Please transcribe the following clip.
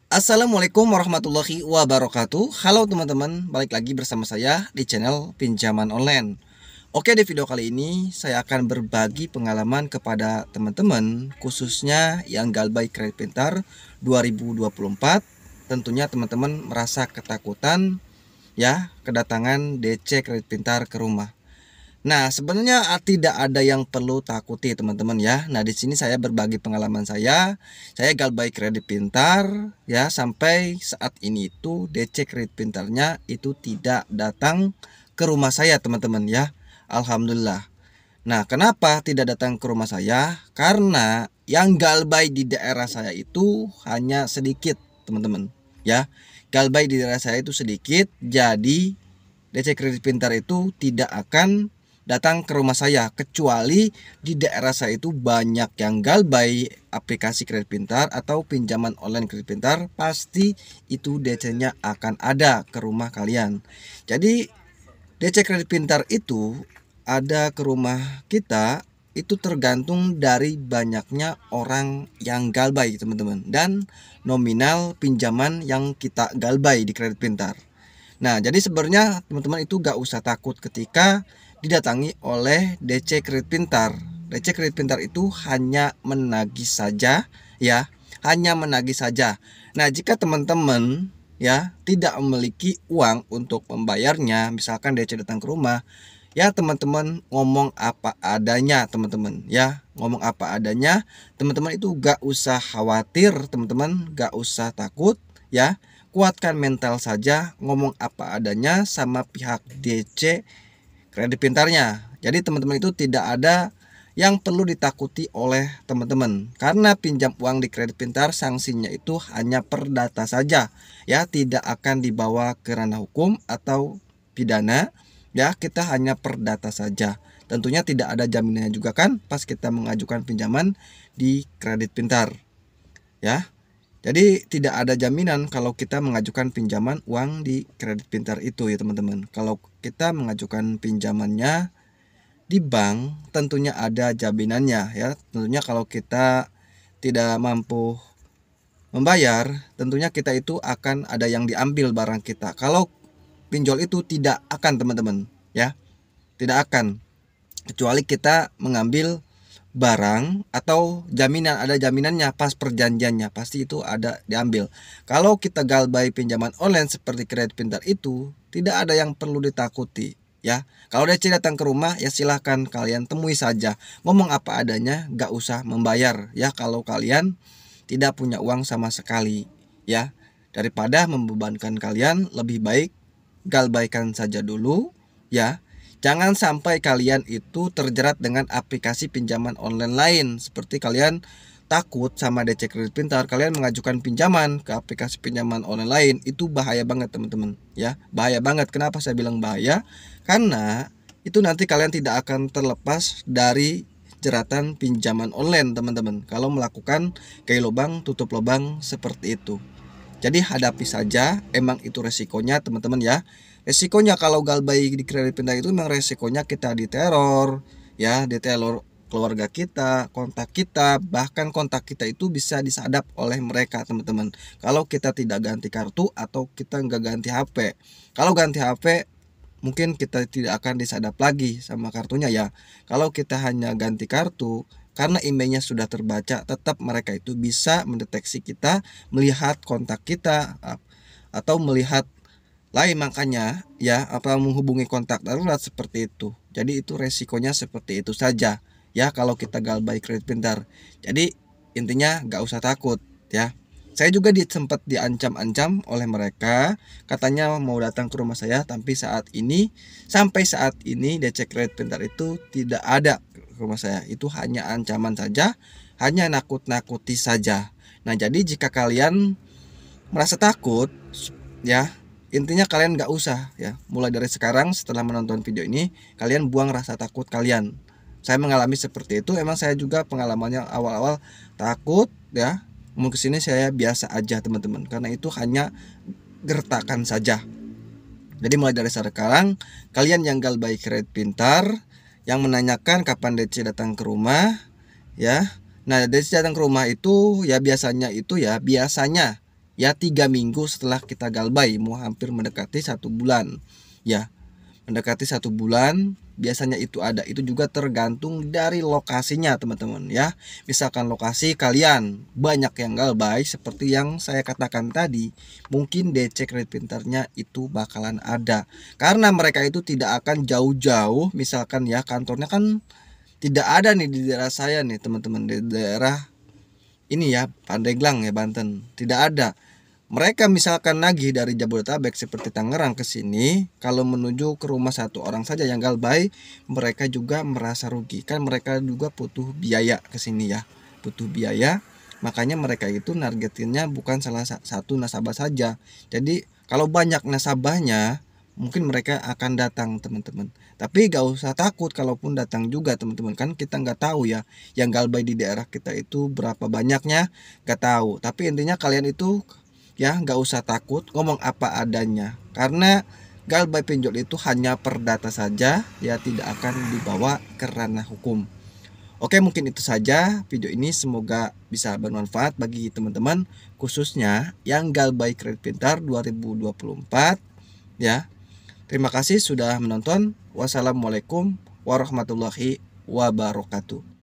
Assalamualaikum warahmatullahi wabarakatuh. Halo teman-teman, balik lagi bersama saya di channel Pinjaman Online. Oke, di video kali ini saya akan berbagi pengalaman kepada teman-teman, khususnya yang Galbay Kredit Pintar 2024. Tentunya teman-teman merasa ketakutan ya kedatangan DC Kredit Pintar ke rumah. Nah, sebenarnya tidak ada yang perlu takuti teman-teman ya. Nah, di sini saya berbagi pengalaman saya. Saya Galbay Kredit Pintar ya, sampai saat ini itu DC Kredit Pintarnya itu tidak datang ke rumah saya teman-teman ya. Alhamdulillah. Nah, kenapa tidak datang ke rumah saya? Karena yang Galbay di daerah saya itu hanya sedikit teman-teman ya. Galbay di daerah saya itu sedikit, jadi DC Kredit Pintar itu tidak akan datang ke rumah saya, kecuali di daerah saya itu banyak yang Galbay aplikasi kredit pintar atau pinjaman online kredit pintar, pasti itu DC-nya akan ada ke rumah kalian. Jadi DC kredit pintar itu ada ke rumah kita itu tergantung dari banyaknya orang yang Galbay teman-teman, dan nominal pinjaman yang kita Galbay di kredit pintar. Nah, jadi sebenarnya teman-teman itu gak usah takut ketika didatangi oleh DC Kredit Pintar. DC Kredit Pintar itu hanya menagih saja ya, hanya menagih saja. Nah, jika teman-teman ya tidak memiliki uang untuk membayarnya, misalkan DC datang ke rumah, ya teman-teman ngomong apa adanya teman-teman ya, ngomong apa adanya. Teman-teman itu gak usah khawatir, teman-teman gak usah takut ya. Kuatkan mental saja, ngomong apa adanya sama pihak DC Kredit Pintarnya. Jadi teman-teman itu tidak ada yang perlu ditakuti oleh teman-teman, karena pinjam uang di kredit pintar sanksinya itu hanya perdata saja ya, tidak akan dibawa ke ranah hukum atau pidana ya, kita hanya perdata saja. Tentunya tidak ada jaminannya juga kan pas kita mengajukan pinjaman di kredit pintar ya. Jadi tidak ada jaminan kalau kita mengajukan pinjaman uang di kredit pintar itu ya teman-teman. Kalau kita mengajukan pinjamannya di bank, tentunya ada jaminannya ya. Tentunya kalau kita tidak mampu membayar, tentunya kita itu akan ada yang diambil barang kita. Kalau pinjol itu tidak akan teman-teman ya, tidak akan, kecuali kita mengambil barang atau jaminan, ada jaminannya pas perjanjiannya pasti itu ada diambil. Kalau kita Galbay pinjaman online seperti kredit pintar itu tidak ada yang perlu ditakuti ya. Kalau DC datang ke rumah ya silahkan kalian temui saja, ngomong apa adanya, gak usah membayar ya kalau kalian tidak punya uang sama sekali ya. Daripada membebankan kalian, lebih baik Galbaykan saja dulu ya. Jangan sampai kalian itu terjerat dengan aplikasi pinjaman online lain, seperti kalian takut sama DC Kredit Pintar, kalian mengajukan pinjaman ke aplikasi pinjaman online lain, itu bahaya banget teman-teman ya. Bahaya banget. Kenapa saya bilang bahaya? Karena itu nanti kalian tidak akan terlepas dari jeratan pinjaman online teman-teman kalau melakukan kayak lubang tutup lubang seperti itu. Jadi hadapi saja, emang itu resikonya teman-teman ya. Resikonya kalau Galbay di kredit pintar itu memang resikonya kita diteror ya, diteror keluarga kita, kontak kita, bahkan kontak kita itu bisa disadap oleh mereka teman-teman. Kalau kita tidak ganti kartu atau kita nggak ganti HP. Kalau ganti HP mungkin kita tidak akan disadap lagi sama kartunya ya. Kalau kita hanya ganti kartu, karena emailnya sudah terbaca, tetap mereka itu bisa mendeteksi kita, melihat kontak kita atau melihat lain, makanya ya apa menghubungi kontak darurat seperti itu. Jadi itu resikonya seperti itu saja ya kalau kita Galbay kredit pintar. Jadi intinya gak usah takut ya. Saya juga sempat diancam-ancam oleh mereka, katanya mau datang ke rumah saya, tapi sampai saat ini DC kredit pintar itu tidak ada ke rumah saya. Itu hanya ancaman saja, hanya nakut-nakuti saja. Nah, jadi jika kalian merasa takut ya, intinya kalian gak usah ya, mulai dari sekarang setelah menonton video ini kalian buang rasa takut kalian. Saya mengalami seperti itu, emang saya juga pengalamannya awal-awal takut ya. Mau kesini saya biasa aja teman-teman, karena itu hanya gertakan saja. Jadi mulai dari sekarang kalian yang Galbay kredit pintar, yang menanyakan kapan DC datang ke rumah ya. Nah, DC datang ke rumah itu ya biasanya ya 3 minggu setelah kita galbay, mau hampir mendekati 1 bulan ya, mendekati 1 bulan biasanya itu ada. Itu juga tergantung dari lokasinya teman-teman ya. Misalkan lokasi kalian banyak yang galbay seperti yang saya katakan tadi, mungkin DC kredit pintarnya itu bakalan ada, karena mereka itu tidak akan jauh-jauh. Misalkan ya kantornya kan tidak ada nih di daerah saya nih teman-teman, di daerah ini ya Pandeglang ya Banten, tidak ada. Mereka misalkan nagih dari Jabodetabek seperti Tangerang ke sini, kalau menuju ke rumah satu orang saja yang galbay, mereka juga merasa rugi. Kan mereka juga butuh biaya ke sini ya, butuh biaya. Makanya mereka itu nargetinnya bukan salah satu nasabah saja. Jadi kalau banyak nasabahnya, mungkin mereka akan datang teman-teman. Tapi gak usah takut kalaupun datang juga teman-teman, kan kita nggak tahu ya yang galbay di daerah kita itu berapa banyaknya, nggak tahu. Tapi intinya kalian itu ya nggak usah takut, ngomong apa adanya, karena galbay pinjol itu hanya perdata saja ya, tidak akan dibawa ke ranah hukum. Oke, mungkin itu saja video ini, semoga bisa bermanfaat bagi teman-teman khususnya yang galbay kredit pintar 2024 ya. Terima kasih sudah menonton. Wassalamualaikum warahmatullahi wabarakatuh.